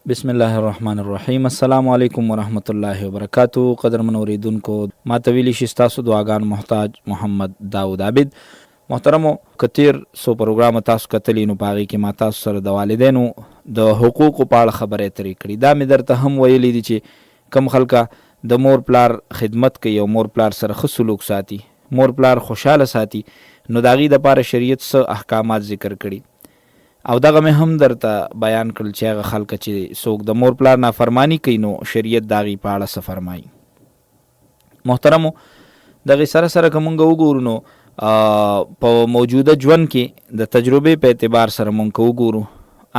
بسم الله الرحمن الرحیم. السلام علیکم ورحمت الله وبرکاتو. قدرمن اوریدونکو، ما ته ویلی شي ستاسو دعاګان محتاج محمد داود عابد. محترمو، کتیر سو پروګرام تاسو کتلی نو پاغي کې ما تاسو سره د والدینو د حقوقو په اړه خبرې اترې کړې. دا مې درته هم ویلي دي چې کم خلکه د مور پلار خدمت کوي او مور پلار سره ښه سلوک ساتي، مور پلار خوشحاله ساتي، نو د هغې دپاره شریعت څه احکامات ذکر کړي او دغه مې هم درته بیان کړل چې هغه خلکه چې څوک د مور پلار نافرمانی کوي نو شریعت د هغې په اړه څه فرمایي. محترمو، دغې سره سره که مونږ وګورو نو په موجوده ژوند کې د تجربې په اعتبار سره مونږ که وګورو،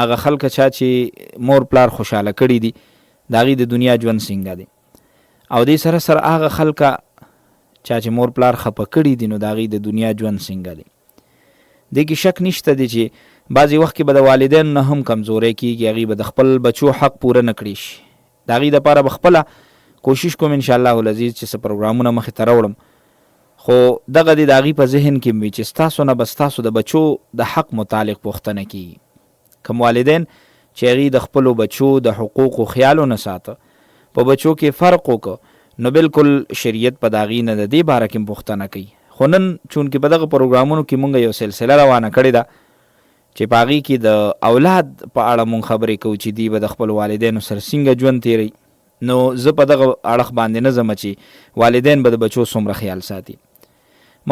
هغه خلکه چا چې مور پلار خوشحاله کړي دي د هغې د دنیا ژوند څنګه دی، او دې سره سره هغه خلکه چا چې مور پلار خفه کړي دي نو د هغې د دنیا ژوند څنګه دی. دې کې شک نشته دی چې بعضې وخت کې به د والدینو نه هم کمزوری کېږي، هغې به د خپل بچو حق پوره نه کړي شي. د هغې دپاره به خپله کوشش کوم انشاءالله العزیز چې څه پروګرامونه مخې ته راوړم، خو دغه د هغې په ذهن کې وي چې ستاسو نه به ستاسو د بچو د حق متعلق پوښتنه کېږي. کوم والدین چې هغې د خپلو بچو د حقوقو خیال ونه ساته، په بچو کې فرق وکړه، نو بالکل شریعت په د هغې نه د دې باره کې پوښتنه کوي. خو نن چونکې په دغه پروګرامونو کې مونږ یو سلسله روانه کړې ده چې په هغې کې د اولاد په اړه مونږ خبرې کوو چې دوی به د خپلو والدینو سره څنګه ژوند تیروي. نو زه په دغه اړخ باندې نه ځم چې والدین به د بچو څومره خیال ساتي.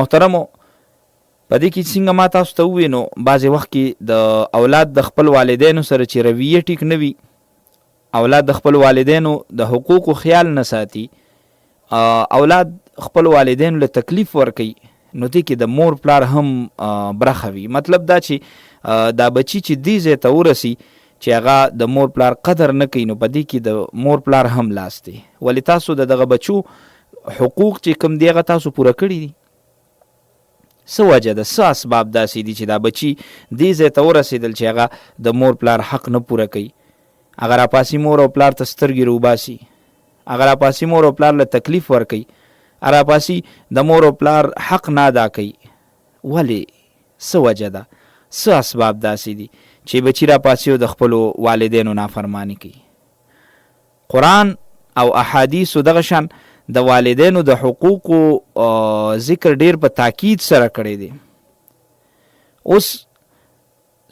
محترمو، په دې کې څنګه ما تاسو ته ووایي نو بعضې وخت کې د اولاد د خپل والدینو سره چې رویه ټیک نه وي، اولاد د خپل والدینو د حقوقو خیال نه ساتي، اولاد خپل والدینو له تکلیف ورکوي، نو دې کې د مور پلار هم برخه وي. مطلب دا چې دا بچی چې دې ځای ته ورسي چې هغه د مور پلار قدر نه کوي، نو په دې کې د مور پلار هم لاس دی. ولې تاسو د دغه بچو حقوق چې کوم دی هغه تاسو پوره کړي دي؟ څه وجه ده، څه اسباب داسې دي چې دا بچی دې ځای ته ورسېدل چې هغه د مور پلار حق نه پوره کوي؟ هغه راپاسي مور او پلار ته سترګې روباسي، هغه راپاسي مور او پلار له تکلیف ورکوي، هغه راپاسي د مور او پلار حق نه ادا کوي. ولې؟ څه وجه ده، څه اسباب داسې دي چې بچی راپاسي او د خپلو والدینو نافرمانی کوي؟ قرآن او احادیثو دغه شان د والدینو د حقوقو ذکر ډیر په تاکید سره کړی دی. اوس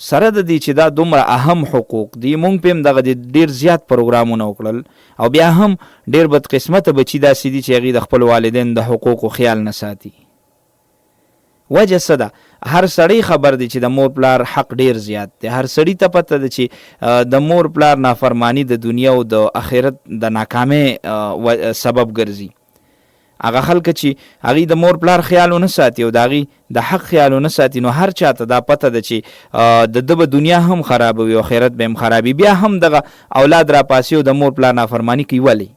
سره د دې چې دا دومره اهم حقوق دي، مونږ په هم دغه ډیر زیات پروګرامونه وکړل او بیا هم ډیر بدقسمته بچي داسې دي چې هغې د خپل والدین د حقوقو خیال نه ساتي. وجه څه ده؟ هر سړی خبر دی چې د مور پلار حق ډیر زیات دی. هر سړی ته پته ده چې د مور پلار نافرمانی د دنیا او د آخرت د ناکامۍ سبب ګرځي. هغه خلک چې هغې د مور پلار خیال ونه ساتي او د هغې د حق خیال ونه ساتي، نو هر چاته دا پته ده چې د ده به دنیا هم خرابوي او آخرت به هم خرابي، بیا هم دغه اولاد راپاسي او د مور پلار نافرمانی کوي. ولې؟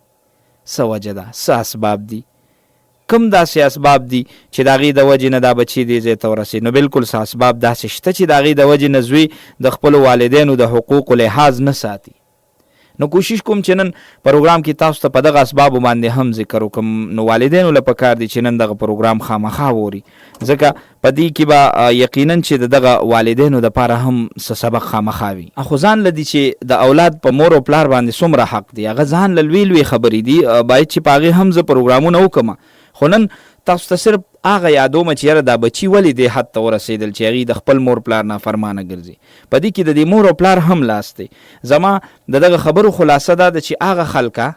څه وجه ده، څه اسباب دي، کوم داسې اسباب دي چې د هغې د وجې نه دا بچي دې ځای ته ورسېد؟ نو بالکل څه اسباب داسې شته چې د هغې د وجې نه زوی د خپلو والدینو د حقوقو لحاظ نه ساتي. نو کوشش کوم چې نن پروګرام کې تاسو ته په دغه اسبابو باندې هم ذکر وکړم. نو والدینو له پکار دي چې نن دغه پروګرام خامخا ووري، ځکه په دې کې به یقینا چې د دغه والدینو دپاره هم څه سبق خامخا وي. خو ځان له دي چې د اولاد په مور او پلار باندې څومره حق دی، هغه ځان له لوی لوی خبرې دي، باید چې په هغې هم زه پروګرامونه وکړم. خو نن تاسو ته صرف هغه یادوم چې یاره دا بچي ولې دې حد ته ورسېدل چې هغې د خپل مور پلار نافرمانه ګرځي. په دې کې د دې مور او پلار هم لاس دی. زما د دغه خبرو خلاصه دا ده چې هغه خلکه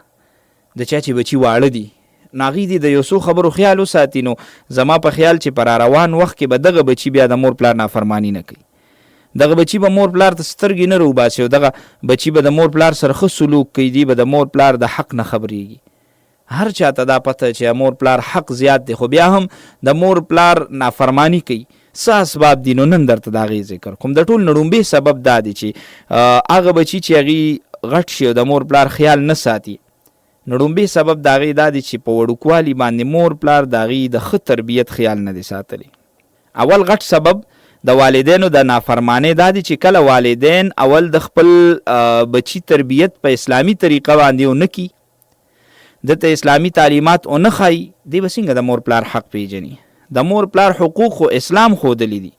د چا چې بچي واړه دي، نو هغې دې د یو څو خبرو خیال وساتي. نو زما په خیال چې په راروان وخت کې به دغه بچي بیا د مور پلار نافرمانی نه کوي. دغه بچي به مور پلار ته سترګې نه روباسي او دغه بچي به د مور پلار سره ښه سلوک کوي، دی به د مور پلار د حق نه خبرېږي. هر چاته دا پته چې مور پلار حق زیات دی، خو بیا هم د مور پلار نافرمانی کوي. څه اسباب دي؟ نو نن درته د هغې ذکر کوم. د ټول نه لومبې سبب دا دی چې هغه بچي چې هغې غټ شي او د مور پلار خیال نه ساتي، نو لومبې سبب د هغې دا دی چې په وړوکوالي باندې مور پلار د هغې د ښه تربیت خیال نه دی ساتلی. اول غټ سبب د والدینو د نافرمانی دا دی چې کله والدین اول د خپل بچي تربیت په اسلامي طریقه باندې ونه کي، دته اسلامی تعلیمات اون خای، دی به څنګه د مور پلار حق پیژني؟ د مور پلار حقوق خو اسلام ښودلی دي.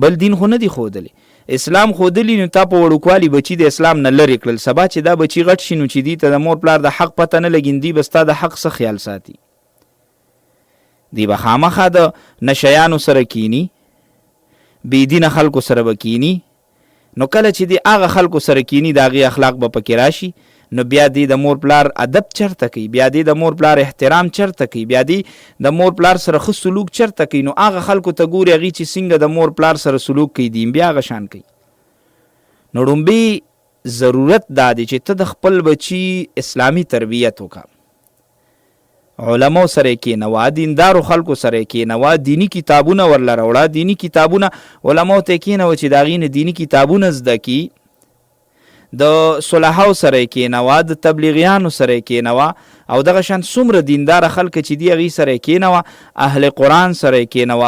بل دین خو نه دی ښودلی. اسلام ښودلی نو تا په وړوکوالي بچي د اسلام نه لرې کړل، سبا چې دا بچي غټ شي نو چې دی ته د مور پلار د حق پته نه لګي، دی به ستا د حق څه خیال ساتي؟ دی به خامخا د نشیانو سره کینی، بېدینه خلکو سره به کینی. نو کله چې دی هغه خلکو سره کینی د هغې اخلاق به پکې راشي، نو بیا دی د مور پلار ادب چرته کوي، بیا دی د مور پلار احترام چرته کوي، بیا دی د مور پلار سره ښه سلوک چرته کوي. نو هغه خلکو ته ګوري هغې چې څنګه د مور پلار سره سلوک کوي، دی بیا هغه شان کوي. نو ړومبی ضرورت دا دی چې ته د خپل بچي اسلامي تربیت وکړه، علماو سره یې کېنوه، دیندارو خلکو سره یې کېنوه، دیني کتابونه ورله راوړه، دیني کتابونه علماو ته یې کېنوه چې د هغې نه دیني کتابونه زده کي، د صلحاو سره یې کېنوه، د تبلیغیانو سره یې کېنوه، او دغه شان څومره دینداره خلک چې دي هغې سره یې کېنوه، اهل قرآن سره یې کېنوه،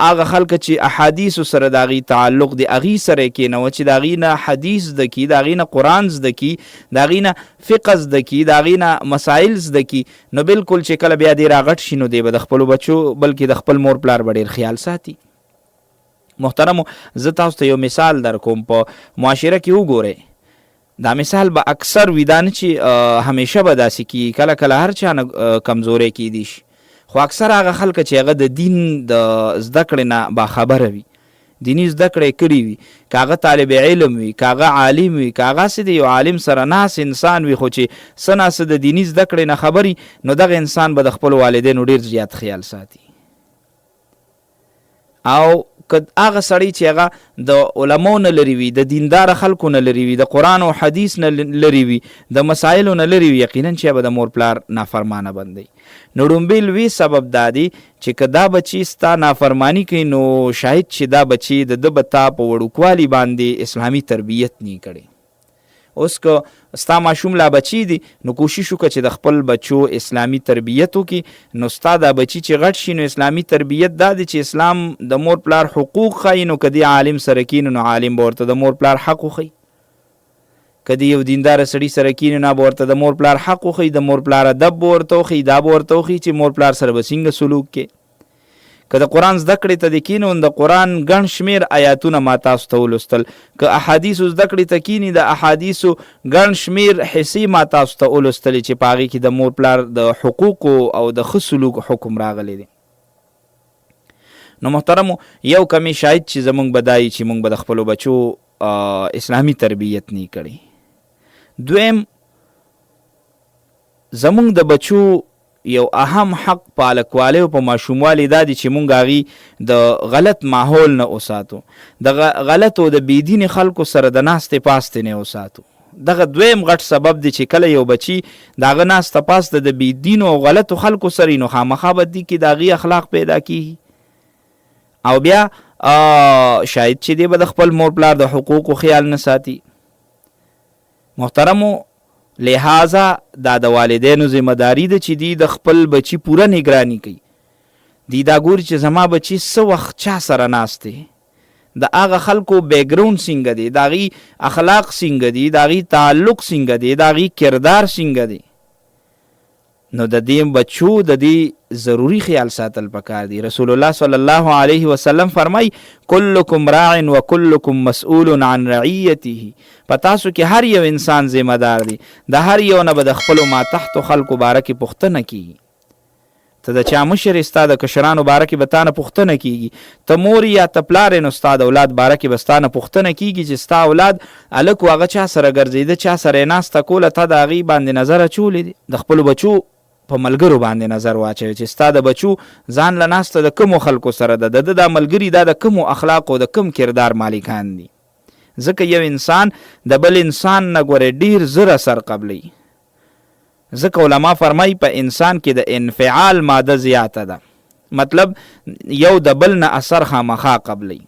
هغه خلک چې احادیثو سره د هغې تعلق دی هغې سره یې کېنوه چې د هغې نه حدیث زده کي، د هغې نه قرآن زده کي، د هغې نه فقه زده کي، د هغې نه مسایل زده کي. نو بلکل چې کله بیا دی راغټ شي نو دی به د خپلو بچو بلکې د خپل مور پلار به ډېر خیال ساتي. محترمو، زه تاسو ته یو مثال در کوم، په معاشره کې وګورئ، دا مثال به اکثر وي، دا نه چې همیشه به داسې کیږي، کله کله هر چا نه کمزوری کیدی شي، خو اکثر هغه خلک چې هغه د دین د زده کړې نه باخبره وي، دیني زده کړې کړي وي، که هغه طالب علم وي، که هغه عالم وي، که هغه هسې د یو عالم سره ناست انسان وي، خو چې څه ناست د دیني زده کړې نه خبري، نو دغه انسان به د خپلو والدینو ډېر زیات خیال ساتي. او که هغه سړی چې هغه د علماو نه لرې وي، د دینداره خلکو نه لرې وي، د قرآن او حدیث نه لرې وي، د مسایلو نه لرې وي، یقینا چې به د مور پلار نافرمانه بندوي. نو ړومبی لوی سبب دا دی چې که دا بچي ستا نافرمانی کوي، نو شاید چې دا بچي د ده به تا په وړوکوالي باندې اسلامي تربیت نه کړي. اوس که ستا ماشوم لا بچی دی، نو کوشش وکړه چې د خپل بچو اسلامي تربیت وکړي. نو ستا دا بچی چې غټ شي، نو اسلامي تربیت دا دی چې اسلام د مور پلار حقوق ښایي، نو که دی عالم سره کینو نو عالم به ورته د مور پلار حق وښایي، که دی یو دینداره سړي سره کینو نو به ورته د مور پلار حق وښایي، د مور پلار ادب به ورته وښایي، دا به ورته وښایي چې مور پلار سره به څنګه سلوک کې. که د قرآن زده کړې ته د کینو، د قرآن ګڼ شمېر آیاتونه ما تاسو ته ولوستل، که احادیثو زده کړې ته کینی، د احادیثو ګڼ شمېر حصې ما تاسو ته ولوستلې چې په هغې کې د مور پلار د حقوقو او د ښه سلوک حکم راغلی دی. نو محترمو، یو کمی شاید چې زمونږ به دا وي چې مونږ به د خپلو بچو اسلامي تربیت نه کړي. دویم، زمونږ د بچو یو اهم حق په هلکوالۍ او په ماشوموالي دا دی چې مونږ هغې د غلط ماحول نه وساتو، د غلطو د بېدینې خلکو سره د ناستې پاستې نه وساتو. دغه دویم غټ سبب دی چې کله یو بچي د هغه ناسته پاسته د بېدینو او غلطو خلکو سره نو خامخا به دي کې د هغې اخلاق پیدا کېږي، او بیا شاید چې دی به د خپل مور پلار د حقوقو خیال نه ساتي. محترمو، لہذا دا د والدینو ذمہ داری ده چې دی د خپل بچی پوره نگرانی کوي، دی دا ګوري چې زما بچی څه وخت چا سره ناست دی، د هغه خلکو بیکګراوند څنګه دی، د هغې اخلاق څنګه دي، د هغې تعلق څنګه دی، د هغې کردار څنګه دی. نو د دې بچو د دې ضروری خیال ساتل پکار دی. رسول الله صلی الله علیه وسلم فرمای کلکم راع و کلکم مسئول عن رعیته، پتاسو کې هر یو انسان ذمہ دار دی، د هر یو نه به د خپلو ما تحت خلکو باره کې پوښتنه کیږي. ته د چا مشر ستا د کشرانو باره کې به تا نه پوښتنه کیږي، ته مور یا ته پلار نو ستا د اولاد باره کې به ستا نه پوښتنه کیږي چې ستا اولاد هلک و هغه چا سره ګرځېده، چا سره یې ناسته کوله، ته د هغې باندې نظر اچولی دی. د خپلو بچو په ملګرو باندې نظر واچوي چې ستا د بچو ځان له ناسته د کومو خلکو سره ده، د دا ملګري دا د کومو اخلاقو د کوم کردار مالکان دي. ځکه یو انسان د بل انسان نه ګورې ډېر زر اثر قبلی. ځکه علما فرمایي په انسان کې د انفعال ماده زیاته ده، مطلب یو د بل نه اثر خامخا قبلی.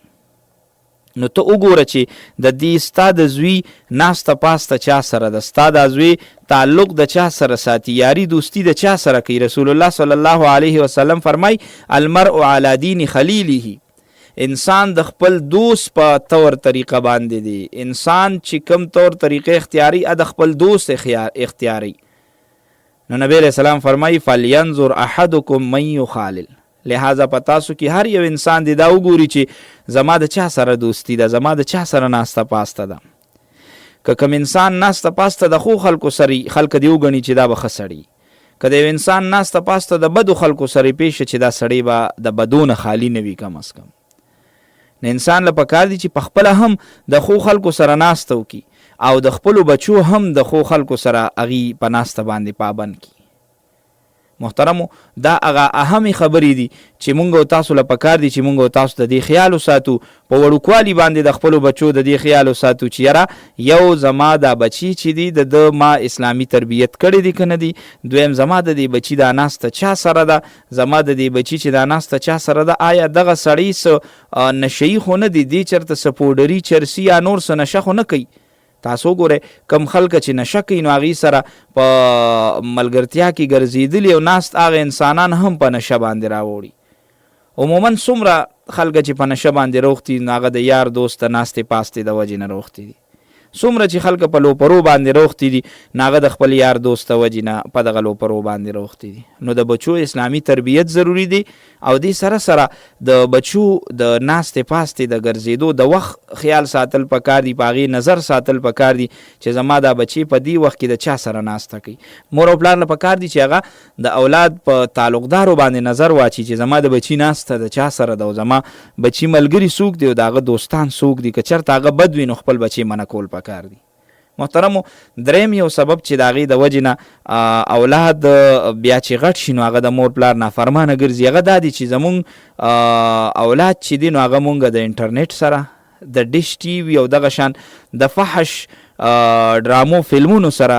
نو ته وګوره چې د دې ستا د زوی ناسته پاسته چا سره ده، ستا د زوی تعلق د چا سره ساتي، یاری دوستی د چا سره کوي. رسول الله صلی الله علیه وسلم فرمای المرء علی دین خلیله، انسان د خپل دوست په طور طریقه باندې دی. انسان چې کم طور طریقه اختیاري د خپل دوست اختیاري. نو نبی علیہ السلام فرمای فلینظر احدکم من یخالل، لہذا په تاسو کې هر یو انسان دی دا وګوري چې زما د چا سره دوستی ده، زما د چا سره ناسته پاسته ده. که کوم انسان ناسته پاسته د خو خلکو سره خلک دی وګڼي چې دا به ښه سړی، که د یو انسان ناسته پاسته د بدو خلکو سره پیښ چې دا سړی به د بدونه خالی نه وي کم از کم. نه انسان له پکار دی چې په خپله هم د خو خلکو سره ناسته وکړي او د خپلو بچو هم د خو خلکو سره هغې په ناسته باندې پابند کړي. محترمو دا هغه اهمې خبرې دي چې مونږ او تاسو له پکار دي چې مونږ او تاسو د دې خیال وساتو، په وړوکوالي باندې د خپلو بچو د دې خیال وساتو چې یاره یو زما دا بچي چې دي د ما اسلامي تربیت کړی دي که نه دي، دویم زما د دې بچي دا ناسته چا سره ده، زما د دې بچي چې دا ناسته چا سره ده، آیا دغه سړی څه نشهیي خو نه دي، دې چېرته څه پوډري چرسي یا نور څه نشه خو نه کوي. تاسو ګورئ کم خلک چې نشه کوي نو هغې سره په ملګرتیا کې ګرځېدلي او ناست هغه انسانان هم په نشه باندې راوړي. عموما څومره خلک چې په نشه باندې روغتي نو هغه د یار دوست د ناستې پاستې د وجې نه روغتي دي. څومره چې خلک په لوپرو باندې روغتي دي نو هغه د خپل یار دوست د وجې نه په دغه لوپرو باندې روغتي دي. نو د بچو اسلامي تربیت ضروري دی او دې سره سره د بچو د ناستې پاستې د ګرځېدو د وخت خیال ساتل پکار دي، په هغې نظر ساتل پکار دي چې زما دا بچی په دې وخت کې د چا سره ناسته کوي. مور او پلار له پکار دي چې هغه د اولاد په تعلقدارو باندې نظر واچي چې زما د بچی ناسته د چا سره ده او زما بچی ملګري څوک دی او د هغه دوستان څوک دي، که چېرته هغه بد وي نو خپل بچی منع کول پکار دي. محترمو دریم یو سبب چې د هغې د وجې نه اولاد بیا چې غټ شي نو هغه د مور پلار نافرمانه ګرځي، هغه دا دی چې زمونږ اولاد چې دي نو هغه مونږ د انټرنیټ سره د ډیش ټي وي او دغه شان د فحش ډرامو فلمونو سره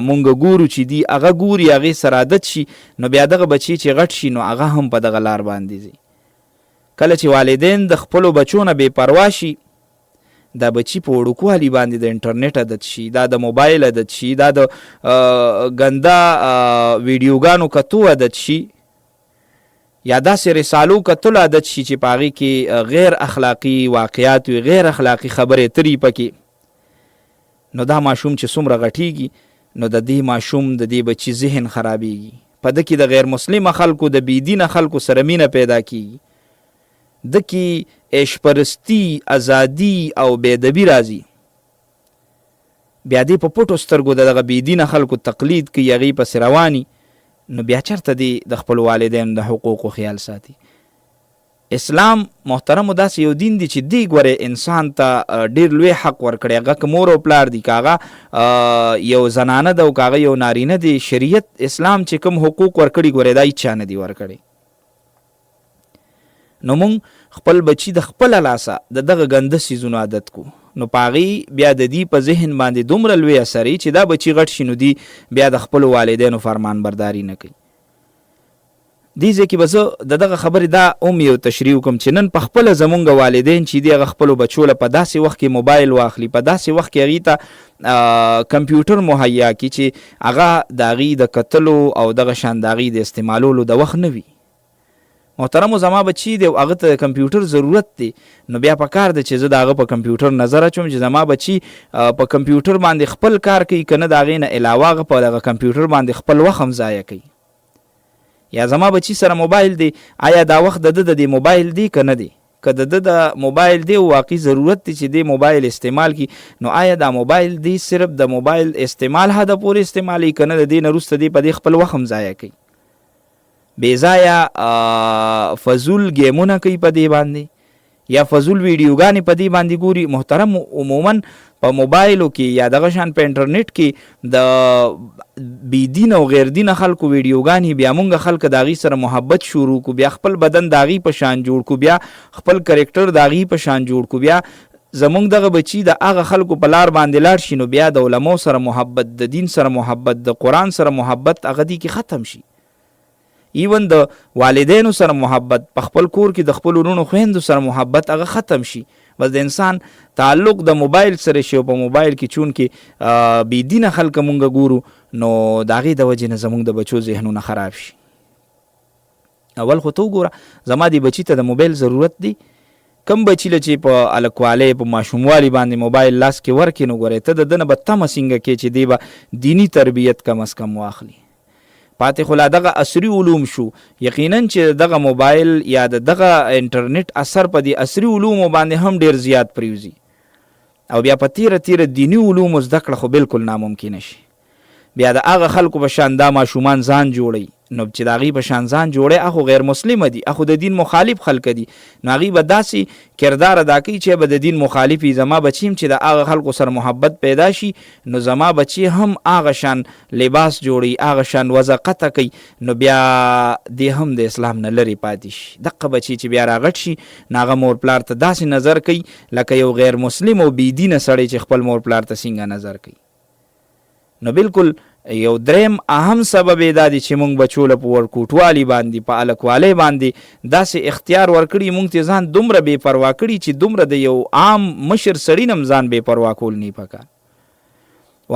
مونږ ګورو چې دي هغه ګوري، هغې سره عادت شي نو بیا دغه بچی چې غټ شي نو هغه هم په دغه لار باندې ځي. کله چې والدین د خپلو بچو نه بې پروا شي، دا بچی په وړوکوالي باندې د انټرنیټ عادت شي، دا د موبایل عادت شي، دا د ګنده ویډیوګانو کتو عادت شي یا داسې رسالو کتلو عادت شي چې په هغې کې غیر اخلاقي واقعات وي، غیر اخلاقي خبرې ترې پکې، نو دا ماشوم چې څومره غټیږي نو د دې ماشوم د دې بچي ذهن خرابیږي، په ده کې د غیر مسلمه خلکو د بېدینه خلکو سره مینه پیدا کیږي، د کې عشپرستی، ازادي او بېدبي راځي. بیا دې په پټو سترګو د دغه بېدینه خلکو تقلید کوي، هغې پسې رواني، نو بیا چېرته دی د خپلو والدینو د حقوقو خیال ساتي. اسلام محترمو داسې یو دین دی چې دی ګورې انسان ته ډېر لوی حق ورکړی، هغه که مور او پلار دی، که هغه یو زنانه ده او که هغه یو نارینه دی، شریعت اسلام چې کوم حقوق ورکړي ګورې دا هېچا نه دي ورکړی. نو مونږ خپل بچی د خپله لاسه د دغه ګنده څیزونو عادت کو، نو په هغې بیا د دې په ذهن باندې دومره لوی اثر چې دا بچی غټ شي نو دی بیا د خپلو والدینو فرمان برداري نه کوي. دې ځای کې به زه د دغه خبرې دا هم یو تشریح وکړم چې نن په خپله زمونږ والدین چې دي هغه خپلو بچو له په داسې وخت کې موبایل واخلي، په داسې وخت کې هغې ته کمپیوټر مهیا کړي چې هغه د هغې د کتلو او دغه شان د هغې د استعمالولو د وخت نه وي. محترمو زما بچی دی او هغه ته د کمپیوټر ضرورت دی، نو بیا پکار دی چې زه د هغه په کمپیوټر نظر اچوم چې زما بچی په کمپیوټر باندې خپل کار کوي که نه د هغې نه علاوه هغه په دغه کمپیوټر باندې خپل وخت هم ضایع کوي. یا زما بچی سره موبایل دی، آیا دا وخت د ده د دې موبایل دی که نه دی؟ که د ده د موبایل دی واقعي ضرورت دی چې دی موبایل استعمال کی، نو آیا دا موبایل دی صرف د موبایل استعمال حده پورې استعمالوي که نه د دې نه وروسته دی په دې خپل وخت هم ضایع کوي؟ بېځایه فضول ګیمونه کوي په دې باندې یا فضول ویډیوګانې په دې باندې ګوري. محترم عموما په موبایلو کې یا دغه شان په انټرنیټ کې د بېدینه او غیر دینه خلکو ویډیوګانې بیا مونږ خلک د هغې سره محبت شروع کو، بیا خپل بدن د هغې په شان جوړ کو، بیا خپل کرکټر د هغې په شان جوړ کو، بیا زمونږ دغه بچي د هغه خلکو په لار باندې لاړ شي نو بیا د علماو سره محبت، د دین سره محبت، د قرآن سره محبت هغه دې کې ختم شي. ایون د والدینو سره محبت، په خپل کور کې د خپل ورونو خویندو سره محبت هغه ختم شي. بس د انسان تعلق د موبایل سره شي او په موبایل کې چون کې بېدینه خلک مونږ ګورو نو د هغې د وجې نه زمونږ د بچو ذهنونه خراب شي. اول خو ته وګوره زما دې بچي ته د موبایل ضرورت دی، کم بچی له چې په هلکوالۍ په ماشوموالي باندې موبایل لاس کې ورکړې نو ګورې ته د ده نه به تمه څنګه کې چې دی به دیني تربیت کم از کم واخلي. پاتې خو لا دغه عصري علوم شو. یقینا چې دغه موبایل یا دغه انټرنیټ اثر په دې عصري علومو باندې هم ډیر زیات پریوزي او بیا په تیره دینی علومو زده کړه خو بالکل ناممکنه شي. بیا د هغه خلکو په شان دا ماشومان ځان جوړي، نو چې د هغې په شان ځان جوړی هغه غیر مسلمه دي، هغه د دین مخالف خلک دي، نو هغې به داسې کردار ادا کوي چې به د دین مخالف وي. زما بچي هم چې د هغه خلکو سره محبت پیدا شي نو زما بچي هم هغه شان لباس جوړي، هغه شان وضاقته کوي، نو بیا دی هم د اسلام نه لرې پاتې شي. دغه بچي چې بیا راغټ شي نو هغه مور پلار ته داسې نظر کوي لکه یو غیر مسلم او بېدینه سړی چې خپل مور پلار ته څنګه نظر کوي. نو بالکل یو دریم اهم سبب دا دی چې مونږ بچو له په ورکوټوالي باندې په الکوالۍ باندې داسې اختیار ورکړي، مونږ ته ځان دومره بې پروا کړي چې دومره د یو عام مشر سړي نه هم ځان بې پروا کول نه پکار.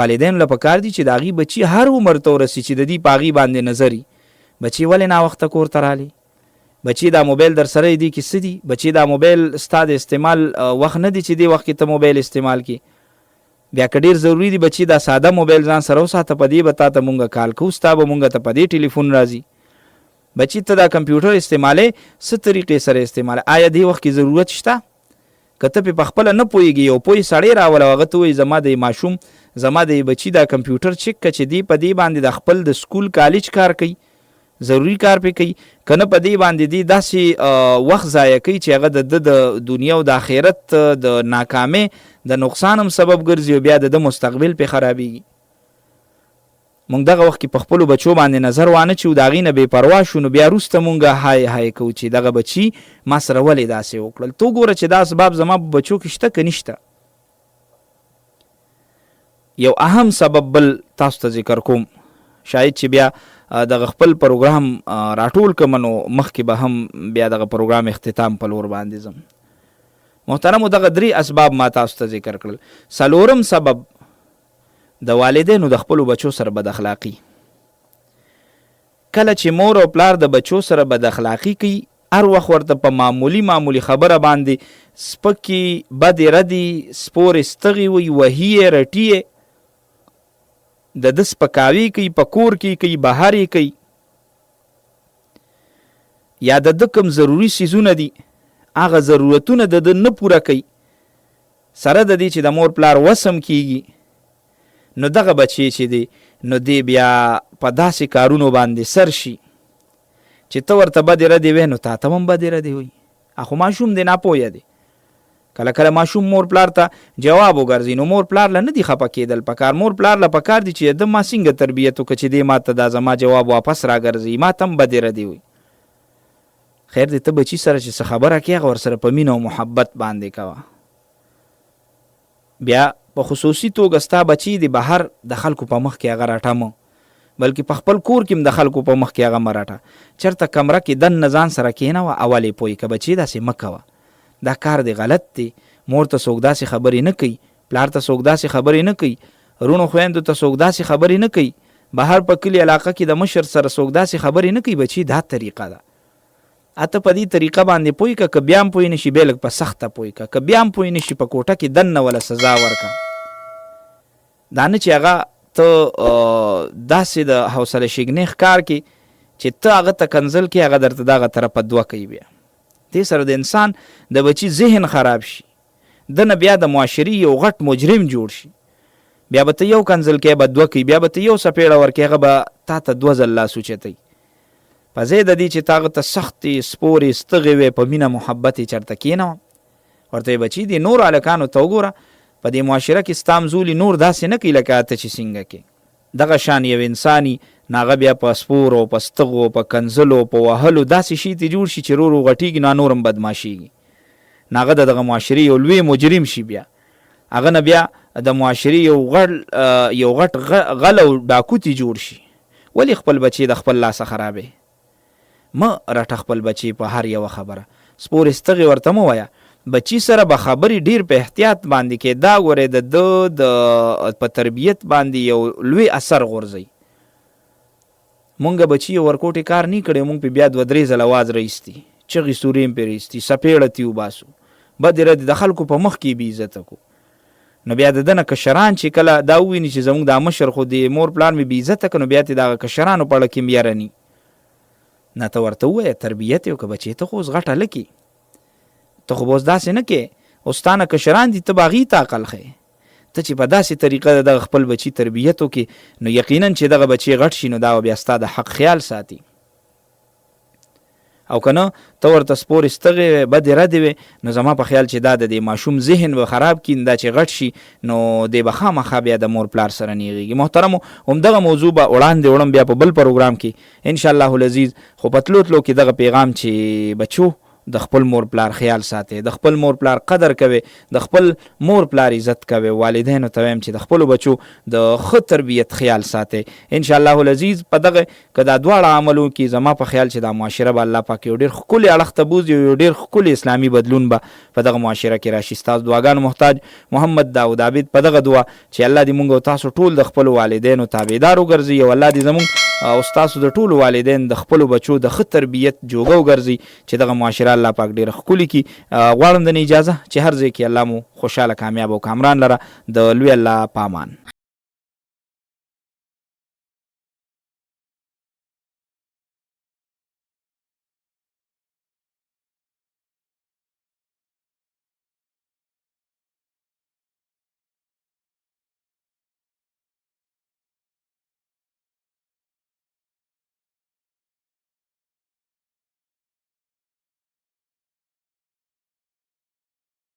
والدین له پکار دي چې د هغې بچي هر عمر ته ورسي چې د دې په هغې باندې نظر وي. بچي ولې ناوخته کور ته رالی؟ بچي دا موبایل در سره دی کې څه دي؟ بچي دا موبایل ستا د استعمال وخت نه دی چې دې وخت کې ته موبایل استعمال کړي. بیا که ډېر ضروري دی بچي دا ساده موبایل ځان سره وساته، په دې به تا ته مونږ کال کوو، ستا به مونږ ته په دې ټلیفون راځي. بچي ته دا کمپیوټر استعمالوي څه طریقې سره استعمالوي؟ آیا دې وخت کې ضرورت شته؟ که ته پې پخپله نه پوهېږي یو پوه سړی راوله هغه ته وایي زما د ماشوم زما د بچي دا کمپیوټر چک که چې دی په دې باندې د خپل د سکول کالج کار کوي، ضروري کار پې کوي، که نه په دې باندې دی داسې وخت ضایع کوي چې هغه د دنیا او د آخرت د ناکامۍ د نقصان هم سبب ګرځي او بیا د مستقبل پې خرابېږي. مونږ دغه وخت کې په خپلو بچو باندې نظر وانه چې د هغې نه بې پروا شو نو بیا وروسته مونږ های های کوو چې دغه بچي ما سره ولې داسې وکړل. تو ګوره چې دا اسباب زما په بچو کې شته که نشته. یو اهم سبب بل تاسو ته ذکر کوم، شاید چې بیا دغه خپل پروګرام راټول کړم نو مخکې به هم بیا دغه پروګرام اختتام په لور باندې ځم. محترمو دغه 3 اسباب ما تاسو ته ذکر کړل. 4م سبب د والدینو د خپلو بچو سره بد اخلاقي. کله چې مور او پلار د بچو سره بد اخلاقي کوي، هر وخت ورته په معمولی خبره باندې سپکې بدې ردې سپورې ستغې وي، وهي یې رټي یې، د ده سپکاوي کوي، په کور کې کوي، بهر یې کوي، یا د ده کوم ضروري څیزونه دي هغه ضرورتونه د ده نه پوره کوي، سره د دې چې د مور پلار وسم کیږي، نو دغه بچی چې دی نو دی بیا په داسې کارونو باندې سر شي چې ته ورته بدې ردې وی نو تا ته هم بدې ردې وي. اخو ماشوم دی ناپوهه دی. کله کله ماشوم مور پلار ته جواب وګرځي نو مور پلار له نه دي خفه کېدل پکار. مور پلار له پکار دي چې د ما څنګه تربیت وکړه چې دی ما ته دا زما جواب واپس راګرځي، ما ته هم بدې ردې وي. خیر دی ته بچي سره چې څه خبره کوې هغه ورسره په مینه او محبت باندې کوه. بیا په خصوصي توګه ستا بچي د بهر د خلکو په مخ کې هغه راټه مه، بلکې په خپل کور کې هم د خلکو په مخ کې هغه مه راټه. چېرته کمره کې دننه ځان سره کښېنوه، اول یې پوهې که بچي داسې مه کوه، دا کار دی غلط دی. مور ته څوک داسې خبرې نه کوي، پلار ته څوک داسې خبرې نه کوي، رونو خویندو ته څوک داسې خبرې نه کوي، بهر په کلي علاقه کې د مشر سره څوک داسې خبرې نه کوي. بچي دا طریقه ده. اته په دې طریقه باندې پوهې که بیا هم پوهې نه شي بیا لږ په سخته پوهې که بیا هم پوهې نه شي په کوټه کې دننه وله سزا ورکړه. دا نه چې هغه ته داسې د حوصله شګنۍ ښکار کې چې ته هغه ته کنځل کې هغه درته دغه طرفه دوه کوي. بیا دې سره د انسان د بچي ذهن خراب شي، دنه بیا د معاشري یو غټ مجرم جوړ شي. بیا به ته یو کنځل کې به دوه کوي، بیا به ته یو څپېړه ورکې هغه به تا ته 2 ځل لاس اوچتوي. په ځای د دې چې تا هغه ته سختې سپورې ستغې وې په مینه محبت یې چېرته کښېنوه، ورته یې بچي دې نور هلکانو ته وګوره په دې معاشره کې ستا مزولي نور داسې نه کوي لکه ته چې څنګه کې. دغه شان یو انساني ناغه بیا په سپورو په ستغو په کنځلو په وهلو داسې شي ته جوړ شي چې رو غټېږي نو نور هم بدماشېږي. ناغه دغه معاشري یو لوی مجرم شي. بیا هغه نه بیا د معاشري یو غټ غل او ډاکو تی جوړ شي. ولې خپل بچي د خپل لاسه خرابې؟ مه رټه خپل بچي په هر یوه خبره. سپورې ستغې ورته مه وایه. بچی سره به خبرې ډیر په احتیاط باندې کې، دا ګورې د په تربیت باندې یو لوی اثر غورځوي. مونږ بچي ورکوټې کار نه کړی، مونږ پې بیا 2-3 ځله اواز رایستي، چغې سورې هم پې رایستي، سپېړه تې وباسو، بدې ردې د خلکو په مخ کې بې عزته کو. نو بیا د دنه کشران چې کله دا وویني چې زموږ دا مشر خو د مور پلار مې بې عزته کړ، نو بیا ترې دغه کشرانو په اړه کې یاره ني. نه ته ورته ووایه تربیت یې وکړه بچې، ته خو اوس غټ هلک یې، ته خو به اوس داسې نه کې، اوس تا نه کشران دي، ته به هغې ته عقل ښیې. ته چې په داسې طریقه د دغه خپل بچي تربیت وکړي، نو یقینا چې دغه بچي غټ شي، نو دا بیا ستا د حق خیال ساتي. او که نه ته ورته سپورې ستغې بدې ردې وې، نو زما په خیال چې دا د دې ماشوم ذهن به خراب کړي، دا چې غټ شي نو دی به خامخا بیا د مور پلار سره نیغېږي. محترمو همدغه موضوع به وړاندې وړم بیا په بل پروګرام کې انشاءالله العزیز. خو په تلو تلو کې دغه پیغام چې بچو د خپل مور پلار خیال ساتي، د خپل مور پلار قدر کوي، د خپل مور پلار عزت کوي. والدینو ته وایم چې د خپل بچو د ښه تربیت خیال ساتي انشاءالله العزیز. په دغه که دا دواړه عملو کې زما په خیال چې دا معاشره به الله پاک یو ډېر ښکلي اړخ ته بوځي، یو ډېر ښکلي اسلامي بدلون به په دغه معاشره کې راشي. ستاسو دعاګانو محتاج محمد داود عابد په دغه دعا چې الله دې مونږ او تاسو ټول د خپلو والدینو تابعدار وګرځي، او الله دې زمونږ او ستاسو د ټولو والدین د خپلو بچو د ښه تربیت جوګه وګرځي چې دغه معاشره الله پاک ډېره ښکلي کړي. غواړم د نه اجازه چې هر ځای کې الله مو خوشحاله، کامیاب او کامران لره. د لوی الله پامان.